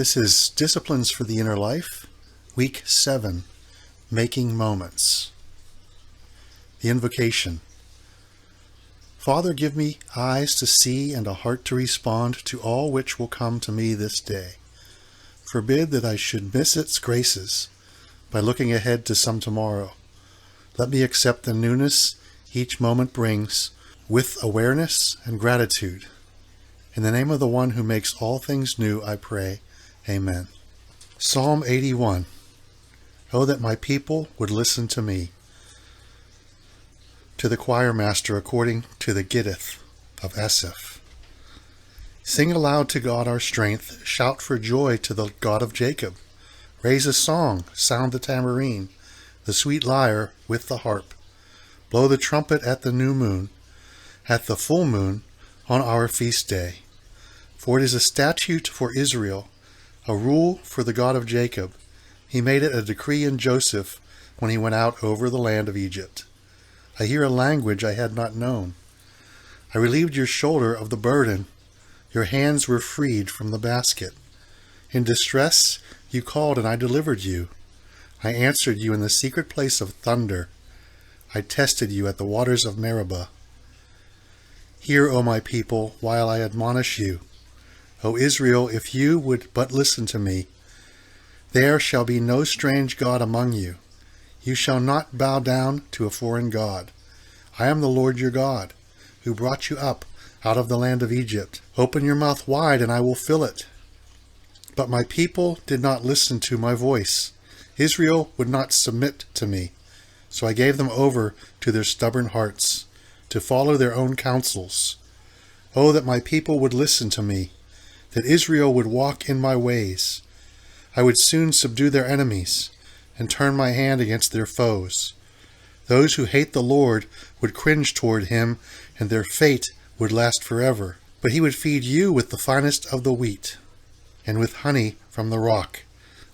This is Disciplines for the Inner Life, Week 7, Making Moments. The Invocation. Father, give me eyes to see and a heart to respond to all which will come to me this day. Forbid that I should miss its graces by looking ahead to some tomorrow. Let me accept the newness each moment brings with awareness and gratitude. In the name of the one who makes all things new, I pray. Amen. Psalm 81. Oh, that my people would listen to me. To the choir master according to the Gittith of Asaph. Sing aloud to God our strength, shout for joy to the God of Jacob. Raise a song, sound the tambourine, the sweet lyre with the harp. Blow the trumpet at the new moon, at the full moon, on our feast day. For it is a statute for Israel, a rule for the God of Jacob. He made it a decree in Joseph when he went out over the land of Egypt. I hear a language I had not known. I relieved your shoulder of the burden. Your hands were freed from the basket. In distress you called and I delivered you. I answered you in the secret place of thunder. I tested you at the waters of Meribah. Hear, O my people, while I admonish you. O Israel, if you would but listen to me, there shall be no strange god among you. You shall not bow down to a foreign god. I am the Lord your God, who brought you up out of the land of Egypt. Open your mouth wide, and I will fill it. But my people did not listen to my voice. Israel would not submit to me. So I gave them over to their stubborn hearts, to follow their own counsels. Oh, that my people would listen to me, that Israel would walk in my ways. I would soon subdue their enemies and turn my hand against their foes. Those who hate the Lord would cringe toward him, and their fate would last forever. But he would feed you with the finest of the wheat, and with honey from the rock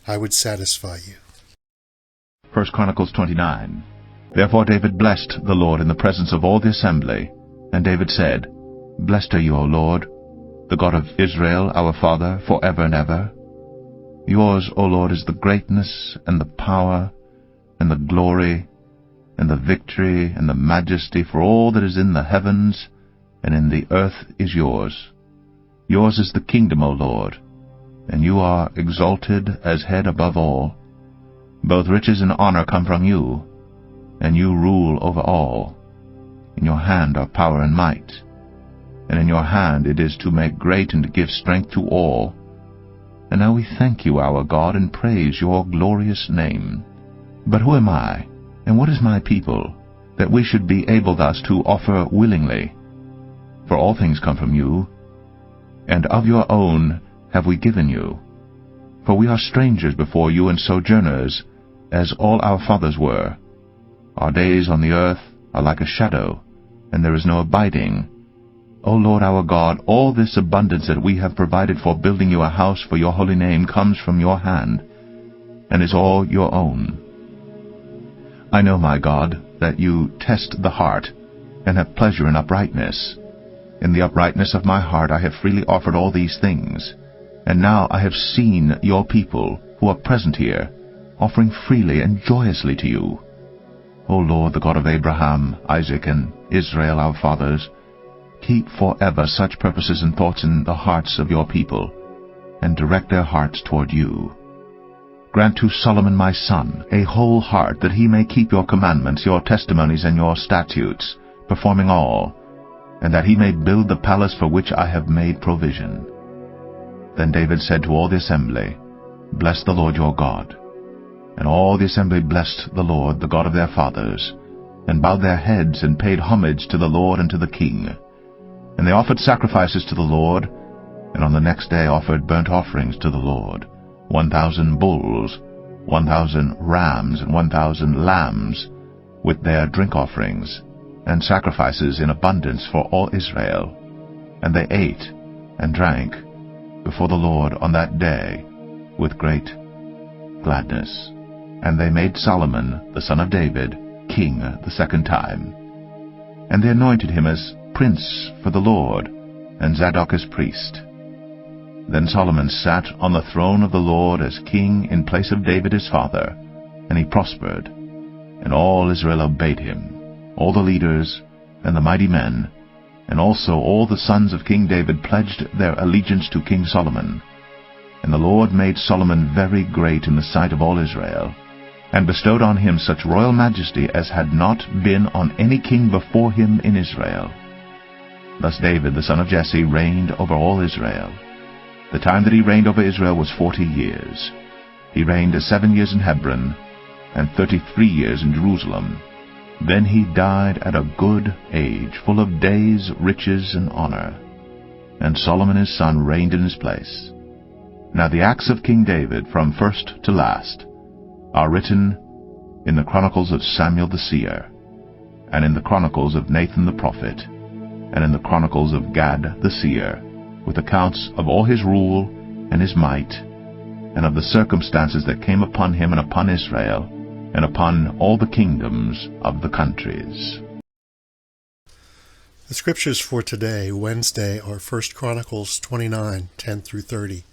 I would satisfy you. 1 Chronicles 29. Therefore David blessed the Lord in the presence of all the assembly. And David said, Blessed are you, O Lord, the God of Israel, our Father, forever and ever. Yours, O Lord, is the greatness, and the power, and the glory, and the victory, and the majesty, for all that is in the heavens and in the earth is yours. Yours is the kingdom, O Lord, and you are exalted as head above all. Both riches and honor come from you, and you rule over all. In your hand are power and might, and in your hand it is to make great and to give strength to all. And now we thank you, our God, and praise your glorious name. But who am I, and what is my people, that we should be able thus to offer willingly? For all things come from you, and of your own have we given you. For we are strangers before you and sojourners, as all our fathers were. Our days on the earth are like a shadow, and there is no abiding. O Lord our God, all this abundance that we have provided for building you a house for your holy name comes from your hand, and is all your own. I know, my God, that you test the heart, and have pleasure in uprightness. In the uprightness of my heart I have freely offered all these things. And now I have seen your people, who are present here, offering freely and joyously to you. O Lord, the God of Abraham, Isaac, and Israel our fathers, keep forever such purposes and thoughts in the hearts of your people, and direct their hearts toward you. Grant to Solomon my son a whole heart, that he may keep your commandments, your testimonies, and your statutes, performing all, and that he may build the palace for which I have made provision. Then David said to all the assembly, Bless the Lord your God. And all the assembly blessed the Lord, the God of their fathers, and bowed their heads and paid homage to the Lord and to the king. And they offered sacrifices to the Lord, and on the next day offered burnt offerings to the Lord, 1,000 bulls, 1,000 rams, and 1,000 lambs, with their drink offerings, and sacrifices in abundance for all Israel. And they ate and drank before the Lord on that day with great gladness. And they made Solomon, the son of David, king the second time. And they anointed him as prince for the Lord, and Zadok as priest. Then Solomon sat on the throne of the Lord as king in place of David his father, and he prospered. And all Israel obeyed him, all the leaders and the mighty men, and also all the sons of King David pledged their allegiance to King Solomon. And the Lord made Solomon very great in the sight of all Israel, and bestowed on him such royal majesty as had not been on any king before him in Israel. Thus David the son of Jesse reigned over all Israel. The time that he reigned over Israel was 40 years. He reigned 7 years in Hebron, and 33 years in Jerusalem. Then he died at a good age, full of days, riches, and honor. And Solomon his son reigned in his place. Now the acts of King David, from first to last, are written in the chronicles of Samuel the seer, and in the chronicles of Nathan the prophet, and in the chronicles of Gad the seer, with accounts of all his rule and his might, and of the circumstances that came upon him and upon Israel, and upon all the kingdoms of the countries. The scriptures for today, Wednesday, are 1 Chronicles 29, 10 through 30,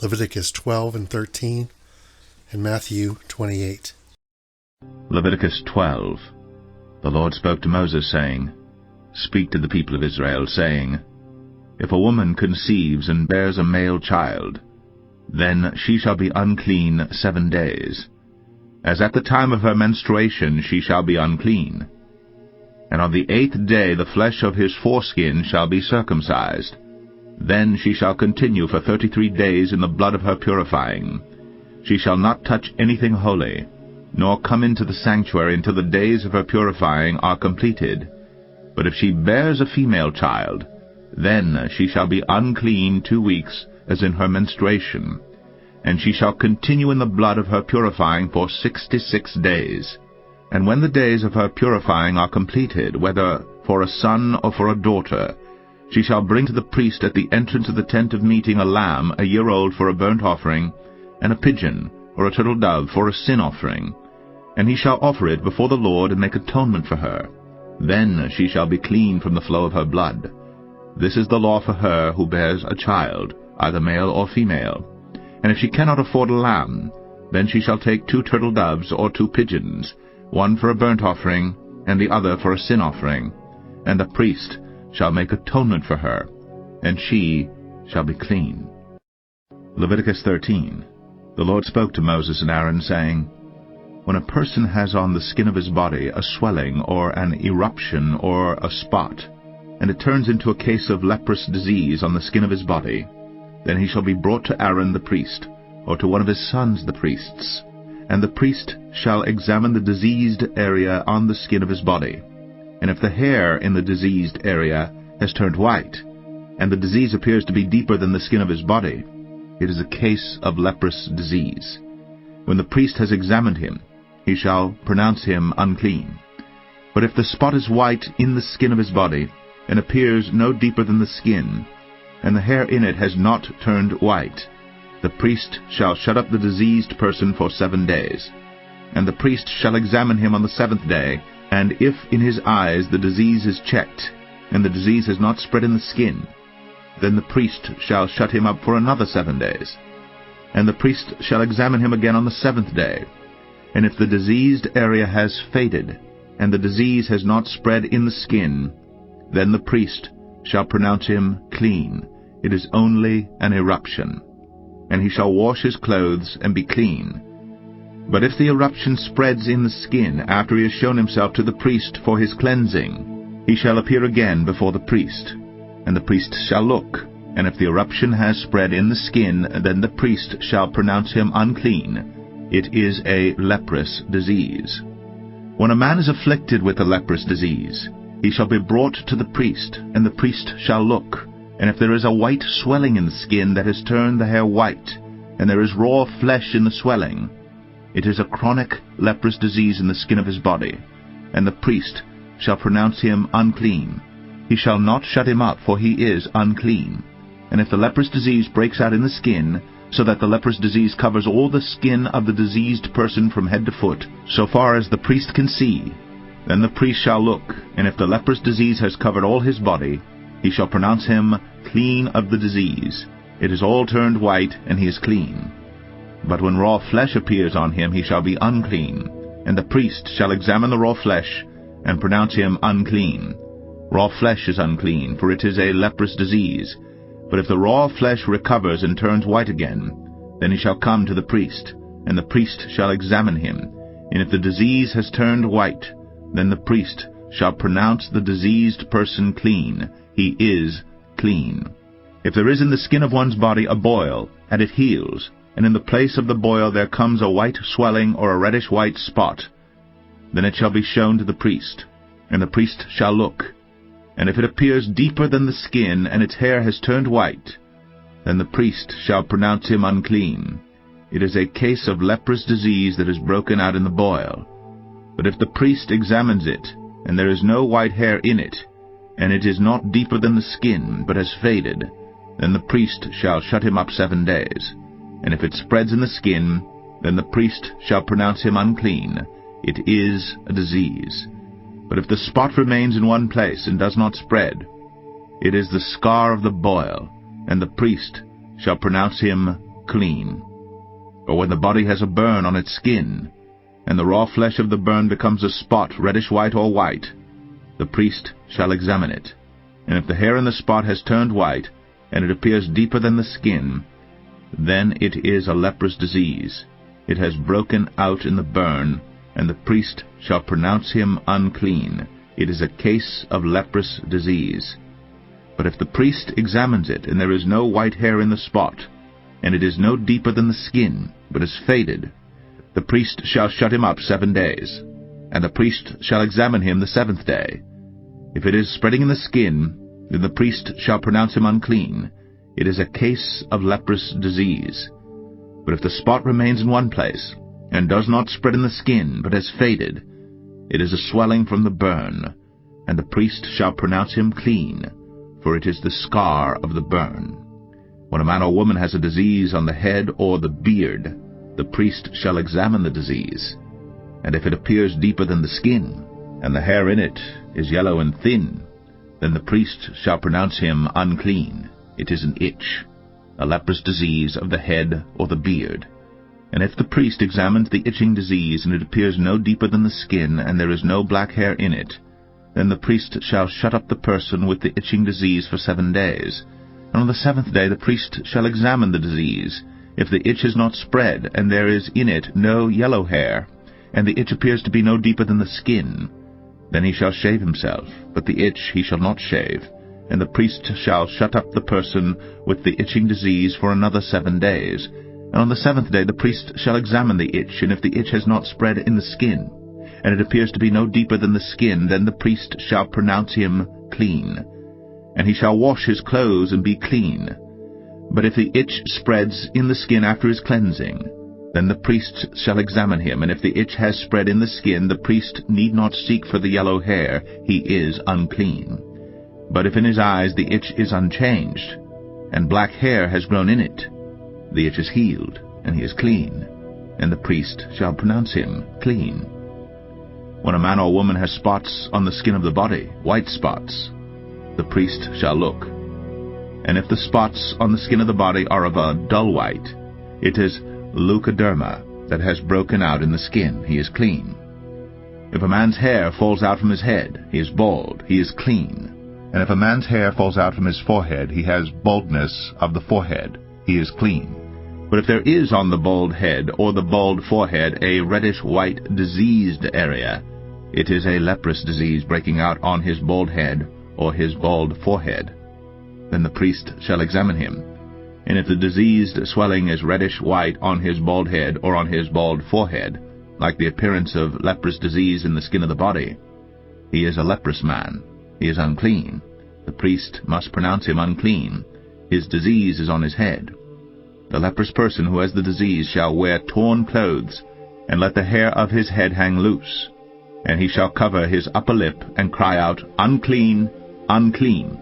Leviticus 12 and 13, and Matthew 28. Leviticus 12. The Lord spoke to Moses, saying, Speak to the people of Israel, saying, If a woman conceives and bears a male child, then she shall be unclean 7 days. As at the time of her menstruation she shall be unclean. And on the 8th day the flesh of his foreskin shall be circumcised. Then she shall continue for 33 days in the blood of her purifying. She shall not touch anything holy, nor come into the sanctuary until the days of her purifying are completed. But if she bears a female child, then she shall be unclean 2 weeks, as in her menstruation. And she shall continue in the blood of her purifying for 66 days. And when the days of her purifying are completed, whether for a son or for a daughter, she shall bring to the priest at the entrance of the tent of meeting a lamb 1 year old for a burnt offering, and a pigeon or a turtle dove for a sin offering. And he shall offer it before the Lord and make atonement for her. Then she shall be clean from the flow of her blood. This is the law for her who bears a child, either male or female. And if she cannot afford a lamb, then she shall take 2 turtle doves or 2 pigeons, one for a burnt offering, and the other for a sin offering. And the priest shall make atonement for her, and she shall be clean. Leviticus 13. The Lord spoke to Moses and Aaron, saying, When a person has on the skin of his body a swelling or an eruption or a spot, and it turns into a case of leprous disease on the skin of his body, then he shall be brought to Aaron the priest, or to one of his sons the priests, and the priest shall examine the diseased area on the skin of his body. And if the hair in the diseased area has turned white, and the disease appears to be deeper than the skin of his body, it is a case of leprous disease. When the priest has examined him, he shall pronounce him unclean. But if the spot is white in the skin of his body, and appears no deeper than the skin, and the hair in it has not turned white, the priest shall shut up the diseased person for 7 days. And the priest shall examine him on the 7th day, and if in his eyes the disease is checked, and the disease has not spread in the skin, then the priest shall shut him up for another 7 days. And the priest shall examine him again on the 7th day. And if the diseased area has faded, and the disease has not spread in the skin, then the priest shall pronounce him clean. It is only an eruption. And he shall wash his clothes and be clean. But if the eruption spreads in the skin after he has shown himself to the priest for his cleansing, he shall appear again before the priest. And the priest shall look, and if the eruption has spread in the skin, then the priest shall pronounce him unclean. It is a leprous disease. When a man is afflicted with a leprous disease, he shall be brought to the priest, and the priest shall look. And if there is a white swelling in the skin that has turned the hair white, and there is raw flesh in the swelling, it is a chronic leprous disease in the skin of his body, and the priest shall pronounce him unclean. He shall not shut him up, for he is unclean. And if the leprous disease breaks out in the skin, so that the leprous disease covers all the skin of the diseased person from head to foot, so far as the priest can see, then the priest shall look, and if the leprous disease has covered all his body, he shall pronounce him clean of the disease. it is all turned white, and he is clean. But when raw flesh appears on him, he shall be unclean, and the priest shall examine the raw flesh, and pronounce him unclean. Raw flesh is unclean, for it is a leprous disease. But if the raw flesh recovers and turns white again, then he shall come to the priest, and the priest shall examine him. And if the disease has turned white, then the priest shall pronounce the diseased person clean. He is clean. If there is in the skin of one's body a boil, and it heals, and in the place of the boil there comes a white swelling or a reddish-white spot, then it shall be shown to the priest, and the priest shall look. And if it appears deeper than the skin, and its hair has turned white, then the priest shall pronounce him unclean. It is a case of leprous disease that is broken out in the boil. But if the priest examines it, and there is no white hair in it, and it is not deeper than the skin, but has faded, then the priest shall shut him up 7 days. And if it spreads in the skin, then the priest shall pronounce him unclean. It is a disease. But if the spot remains in one place and does not spread, it is the scar of the boil, and the priest shall pronounce him clean. Or when the body has a burn on its skin, and the raw flesh of the burn becomes a spot, reddish-white or white, the priest shall examine it. And if the hair in the spot has turned white, and it appears deeper than the skin, then it is a leprous disease. It has broken out in the burn, and the priest shall pronounce him unclean. It is a case of leprous disease. But if the priest examines it, and there is no white hair in the spot, and it is no deeper than the skin, but is faded, the priest shall shut him up 7 days, and the priest shall examine him the 7th day. If it is spreading in the skin, then the priest shall pronounce him unclean. It is a case of leprous disease. But if the spot remains in one place, and does not spread in the skin, but has faded, it is a swelling from the burn, and the priest shall pronounce him clean, for it is the scar of the burn. When a man or woman has a disease on the head or the beard, the priest shall examine the disease. And if it appears deeper than the skin, and the hair in it is yellow and thin, then the priest shall pronounce him unclean. It is an itch, a leprous disease of the head or the beard. And if the priest examines the itching disease, and it appears no deeper than the skin, and there is no black hair in it, then the priest shall shut up the person with the itching disease for 7 days. And on the 7th day the priest shall examine the disease. If the itch is not spread, and there is in it no yellow hair, and the itch appears to be no deeper than the skin, then he shall shave himself, but the itch he shall not shave. And the priest shall shut up the person with the itching disease for another 7 days. And on the 7th day the priest shall examine the itch, and if the itch has not spread in the skin, and it appears to be no deeper than the skin, then the priest shall pronounce him clean. And he shall wash his clothes and be clean. But if the itch spreads in the skin after his cleansing, then the priest shall examine him, and if the itch has spread in the skin, the priest need not seek for the yellow hair. He is unclean. But if in his eyes the itch is unchanged, and black hair has grown in it, the itch is healed, and he is clean, and the priest shall pronounce him clean. When a man or woman has spots on the skin of the body, white spots, the priest shall look. And if the spots on the skin of the body are of a dull white, it is leukoderma that has broken out in the skin. He is clean. If a man's hair falls out from his head, he is bald. He is clean. And if a man's hair falls out from his forehead, he has baldness of the forehead. He is clean. But if there is on the bald head or the bald forehead a reddish-white diseased area, it is a leprous disease breaking out on his bald head or his bald forehead. Then the priest shall examine him. And if the diseased swelling is reddish-white on his bald head or on his bald forehead, like the appearance of leprous disease in the skin of the body, he is a leprous man. He is unclean. The priest must pronounce him unclean. His disease is on his head. The leprous person who has the disease shall wear torn clothes, and let the hair of his head hang loose. And he shall cover his upper lip, and cry out, Unclean, unclean.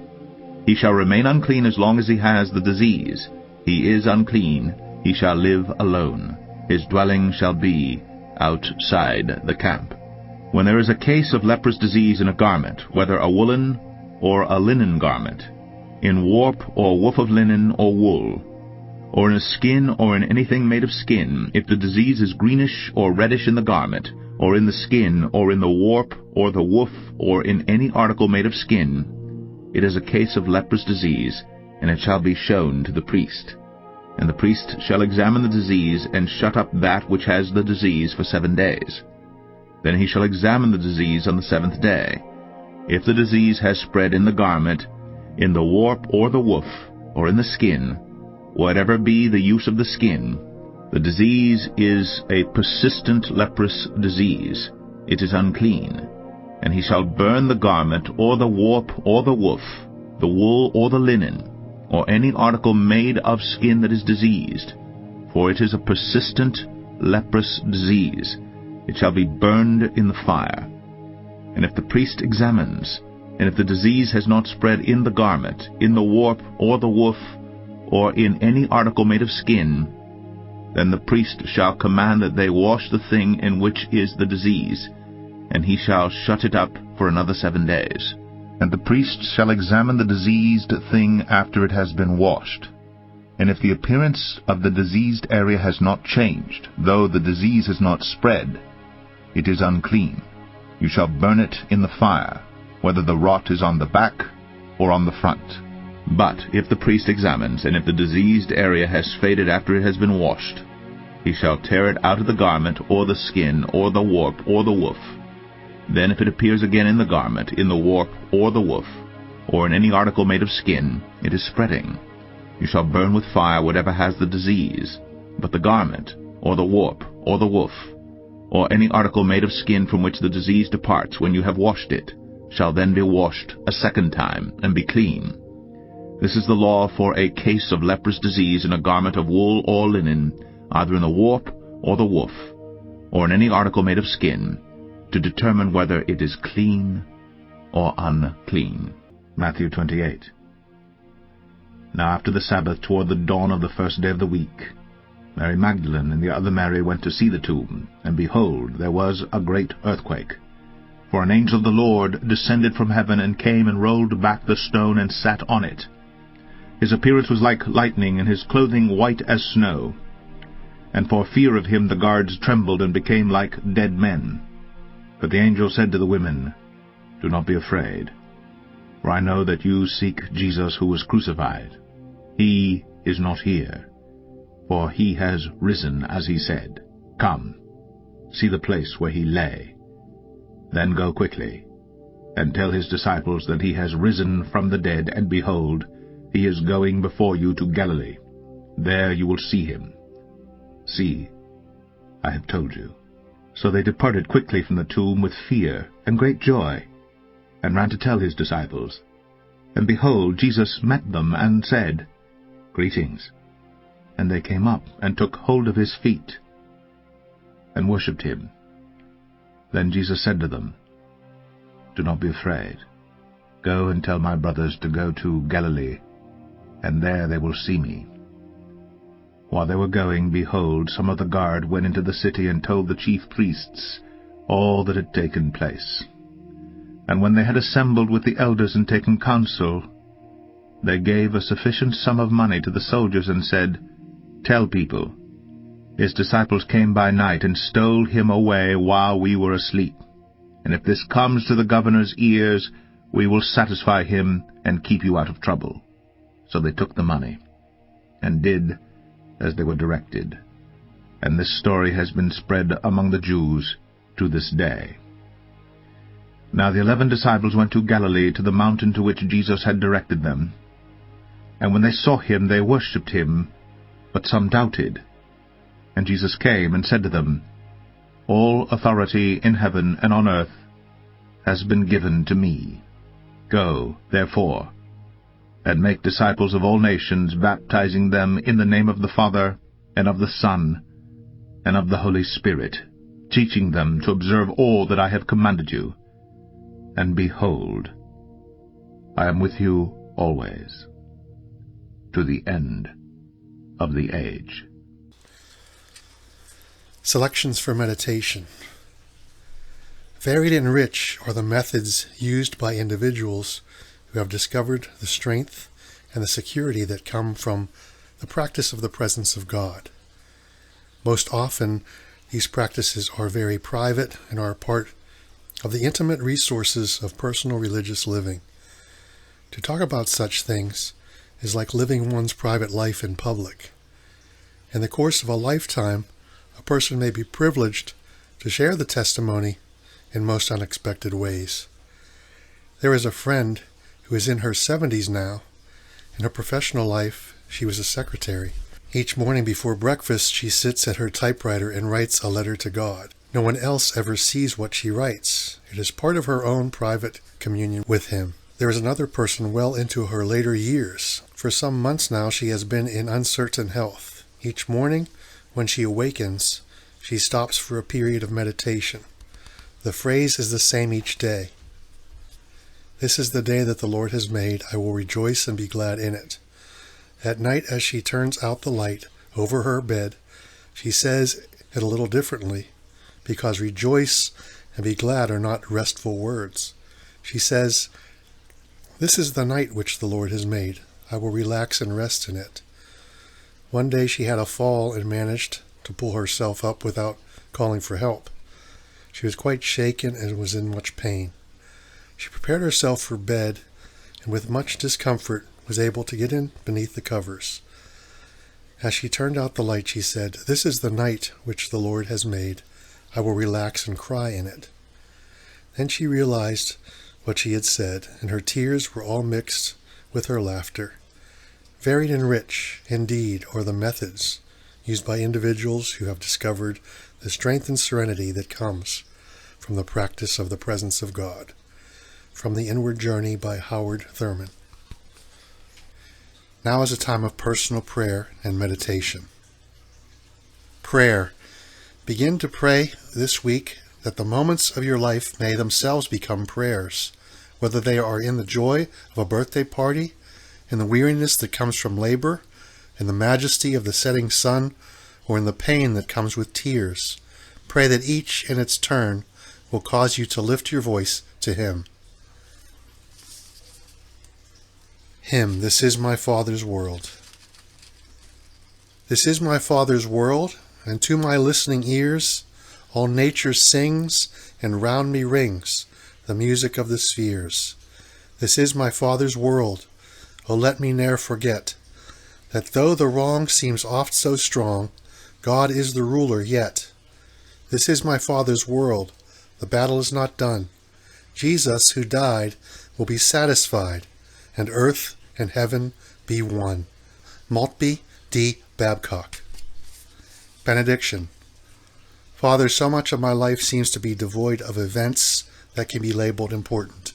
He shall remain unclean as long as he has the disease. He is unclean. He shall live alone. His dwelling shall be outside the camp. When there is a case of leprous disease in a garment, whether a woolen or a linen garment, in warp or woof of linen or wool, or in a skin or in anything made of skin, if the disease is greenish or reddish in the garment, or in the skin, or in the warp, or the woof, or in any article made of skin, it is a case of leprous disease, and it shall be shown to the priest. And the priest shall examine the disease, and shut up that which has the disease for 7 days. Then he shall examine the disease on the 7th day. If the disease has spread in the garment, in the warp or the woof, or in the skin, whatever be the use of the skin, the disease is a persistent leprous disease. It is unclean. And he shall burn the garment, or the warp, or the woof, the wool, or the linen, or any article made of skin that is diseased, for it is a persistent leprous disease. It shall be burned in the fire. And if the priest examines, and if the disease has not spread in the garment, in the warp, or the woof, or in any article made of skin, then the priest shall command that they wash the thing in which is the disease, and he shall shut it up for another 7 days. And the priest shall examine the diseased thing after it has been washed. And if the appearance of the diseased area has not changed, though the disease has not spread, it is unclean. You shall burn it in the fire, whether the rot is on the back or on the front. But if the priest examines, and if the diseased area has faded after it has been washed, he shall tear it out of the garment, or the skin, or the warp, or the woof. Then if it appears again in the garment, in the warp, or the woof, or in any article made of skin, it is spreading. You shall burn with fire whatever has the disease. But the garment, or the warp, or the woof, or any article made of skin from which the disease departs when you have washed it, shall then be washed a 2nd time, and be clean. This is the law for a case of leprous disease in a garment of wool or linen, either in the warp or the woof, or in any article made of skin, to determine whether it is clean or unclean. Matthew 28. Now after the Sabbath, toward the dawn of the 1st day of the week, Mary Magdalene and the other Mary went to see the tomb, and behold, there was a great earthquake. For an angel of the Lord descended from heaven, and came and rolled back the stone, and sat on it. His appearance was like lightning, and his clothing white as snow. And for fear of him the guards trembled, and became like dead men. But the angel said to the women, Do not be afraid, for I know that you seek Jesus who was crucified. He is not here, for he has risen, as he said. Come, see the place where he lay. Then go quickly, and tell his disciples that he has risen from the dead, and behold, he is going before you to Galilee. There you will see him. See, I have told you. So they departed quickly from the tomb with fear and great joy, and ran to tell his disciples. And behold, Jesus met them, and said, Greetings. And they came up, and took hold of his feet, and worshipped him. Then Jesus said to them, Do not be afraid. Go and tell my brothers to go to Galilee, and there they will see me. While they were going, behold, some of the guard went into the city and told the chief priests all that had taken place. And when they had assembled with the elders and taken counsel, they gave a sufficient sum of money to the soldiers, and said, Tell people, his disciples came by night and stole him away while we were asleep. And if this comes to the governor's ears, we will satisfy him and keep you out of trouble. So they took the money, and did as they were directed. And this story has been spread among the Jews to this day. Now the 11 disciples went to Galilee, to the mountain to which Jesus had directed them. And when they saw him, they worshipped him, but some doubted. And Jesus came and said to them, All authority in heaven and on earth has been given to me. Go, therefore, and make disciples of all nations, baptizing them in the name of the Father, and of the Son, and of the Holy Spirit, teaching them to observe all that I have commanded you. And behold, I am with you always, to the end of the age. Selections for meditation. Varied and rich are the methods used by individuals who have discovered the strength and the security that come from the practice of the presence of God. Most often, these practices are very private and are part of the intimate resources of personal religious living. To talk about such things is like living one's private life in public. In the course of a lifetime, a person may be privileged to share the testimony in most unexpected ways. There is a friend who is in her 70s now. In her professional life, she was a secretary. Each morning before breakfast, she sits at her typewriter and writes a letter to God. No one else ever sees what she writes. It is part of her own private communion with Him. There is another person well into her later years. For some months now, she has been in uncertain health. Each morning, when she awakens, she stops for a period of meditation. The phrase is the same each day. This is the day that the Lord has made. I will rejoice and be glad in it. At night, as she turns out the light over her bed, she says it a little differently, because rejoice and be glad are not restful words. She says, "This is the night which the Lord has made. I will relax and rest in it." One day she had a fall and managed to pull herself up without calling for help. She was quite shaken and was in much pain. She prepared herself for bed, and with much discomfort was able to get in beneath the covers. As she turned out the light, she said, "This is the night which the Lord has made. I will relax and cry in it." Then she realized what she had said, and her tears were all mixed with her laughter. Varied and rich, indeed, are the methods used by individuals who have discovered the strength and serenity that comes from the practice of the presence of God. From The Inward Journey by Howard Thurman. Now is a time of personal prayer and meditation. Prayer. Begin to pray this week that the moments of your life may themselves become prayers, whether they are in the joy of a birthday party, in the weariness that comes from labor, in the majesty of the setting sun, or in the pain that comes with tears. Pray that each in its turn will cause you to lift your voice to Him. Hymn, This is my Father's world. This is my Father's world, and to my listening ears all nature sings, and round me rings the music of the spheres. This is my Father's world, oh let me ne'er forget, that though the wrong seems oft so strong, God is the ruler yet. This is my Father's world, the battle is not done. Jesus, who died, will be satisfied, and earth and heaven be one. Maltby D. Babcock. Benediction. Father, so much of my life seems to be devoid of events that can be labeled important.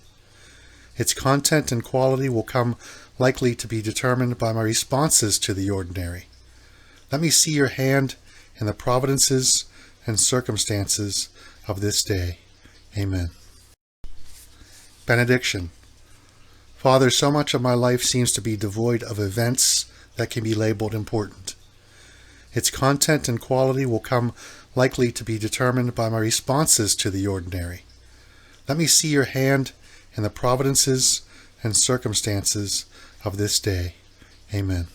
Its content and quality will come likely to be determined by my responses to the ordinary. Let me see your hand in the providences and circumstances of this day. Amen. Benediction. Father, so much of my life seems to be devoid of events that can be labeled important. Its content and quality will come likely to be determined by my responses to the ordinary. Let me see your hand in the providences and circumstances of this day. Amen.